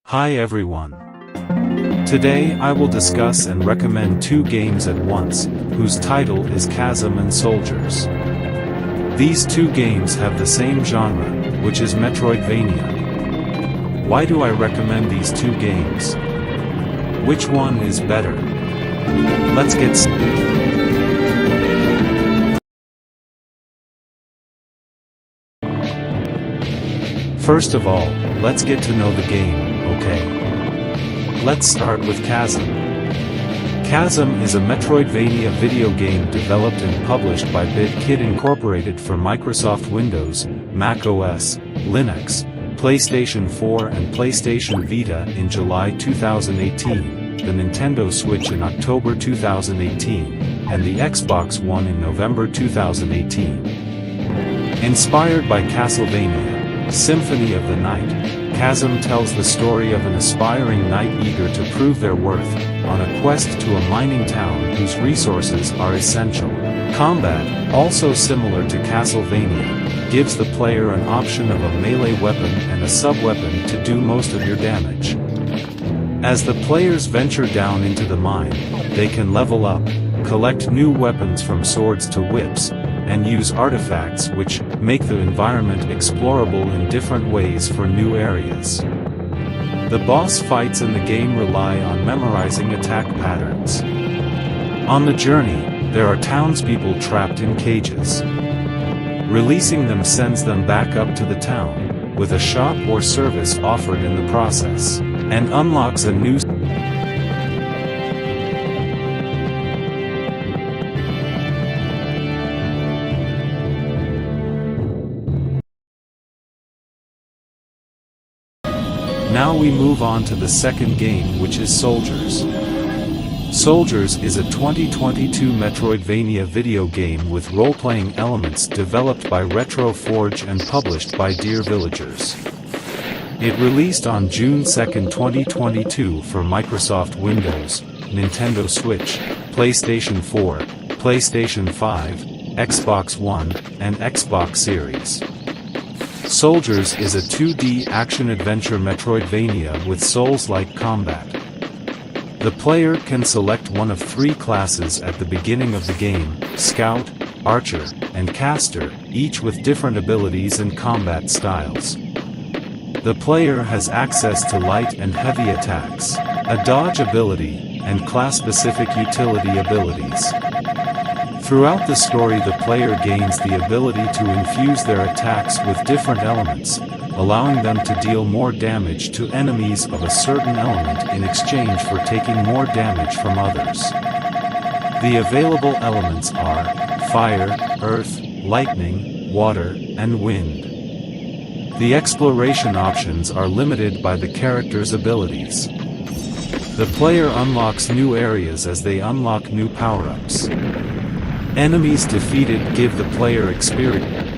Hi everyone. Today I will discuss and recommend two games at once, whose title is Chasm and Souldiers. These two games have the same genre, which is Metroidvania. Why do I recommend these two games? Which one is better? Let's get started. First of all, let's get to know the game, okay? Let's start with Chasm. Chasm is a Metroidvania video game developed and published by BitKit Incorporated for Microsoft Windows, Mac OS, Linux, PlayStation 4 and PlayStation Vita in July 2018, the Nintendo Switch in October 2018, and the Xbox One in November 2018. Inspired by Castlevania, Symphony of the Night, Chasm tells the story of an aspiring knight eager to prove their worth, on a quest to a mining town whose resources are essential. Combat, also similar to Castlevania, gives the player an option of a melee weapon and a sub-weapon to do most of your damage. As the players venture down into the mine, they can level up, collect new weapons from swords to whips, and use artifacts which make the environment explorable in different ways for new areas. The boss fights in the game rely on memorizing attack patterns. On the journey, there are townspeople trapped in cages. Releasing them sends them back up to the town, with a shop or service offered in the process, and unlocks a new Now we move on to the second game, which is Souldiers. Souldiers is a 2022 Metroidvania video game with role-playing elements developed by Retro Forge and published by Dear Villagers. It released on June 2, 2022 for Microsoft Windows, Nintendo Switch, PlayStation 4, PlayStation 5, Xbox One, and Xbox Series. Souldiers is a 2D action-adventure Metroidvania with Souls-like combat. The player can select one of three classes at the beginning of the game: Scout, Archer, and Caster, each with different abilities and combat styles. The player has access to light and heavy attacks, a dodge ability, and class-specific utility abilities. Throughout the story, the player gains the ability to infuse their attacks with different elements, allowing them to deal more damage to enemies of a certain element in exchange for taking more damage from others. The available elements are fire, earth, lightning, water, and wind. The exploration options are limited by the character's abilities. The player unlocks new areas as they unlock new power-ups. Enemies defeated give the player experience.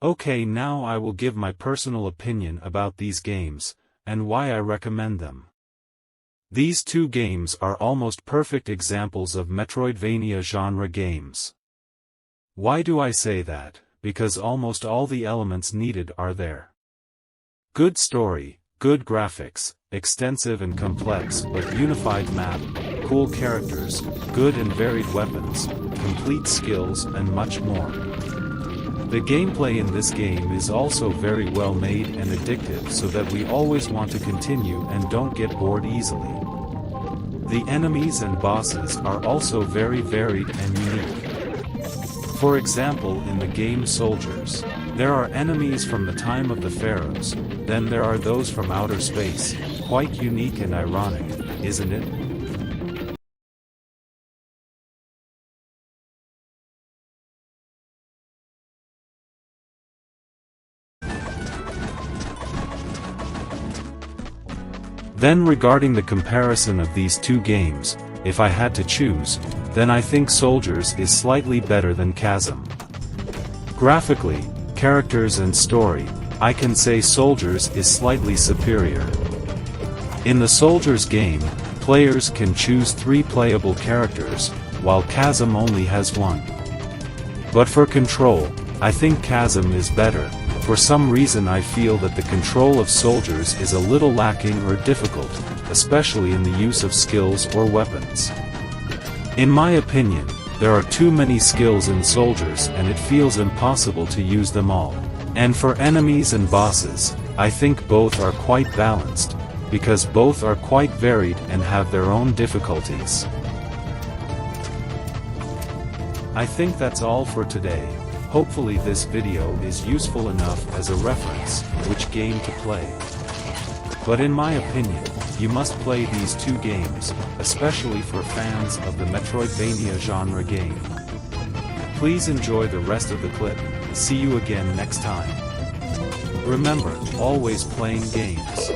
Okay, now I will give my personal opinion about these games, and why I recommend them. These two games are almost perfect examples of Metroidvania genre games. Why do I say that? Because almost all the elements needed are there. Good story, good graphics, extensive and complex but unified map, cool characters, good and varied weapons, complete skills, and much more. The gameplay in this game is also very well made and addictive, so that we always want to continue and don't get bored easily. The enemies and bosses are also very varied and unique. For example, in the game Souldiers, there are enemies from the time of the pharaohs, then there are those from outer space, quite unique and ironic, isn't it? Then regarding the comparison of these two games, if I had to choose, then I think Souldiers is slightly better than Chasm. Graphically, characters and story, I can say Souldiers is slightly superior. In the Souldiers game, players can choose 3 playable characters, while Chasm only has 1. But for control, I think Chasm is better. For some reason I feel that the control of Souldiers is a little lacking or difficult, especially in the use of skills or weapons. In my opinion, there are too many skills in Souldiers and it feels impossible to use them all. And for enemies and bosses, I think both are quite balanced, because both are quite varied and have their own difficulties. I think that's all for today. Hopefully this video is useful enough as a reference, which game to play. But in my opinion, you must play these 2 games, especially for fans of the Metroidvania genre game. Please enjoy the rest of the clip. See you again next time. Remember, always playing games.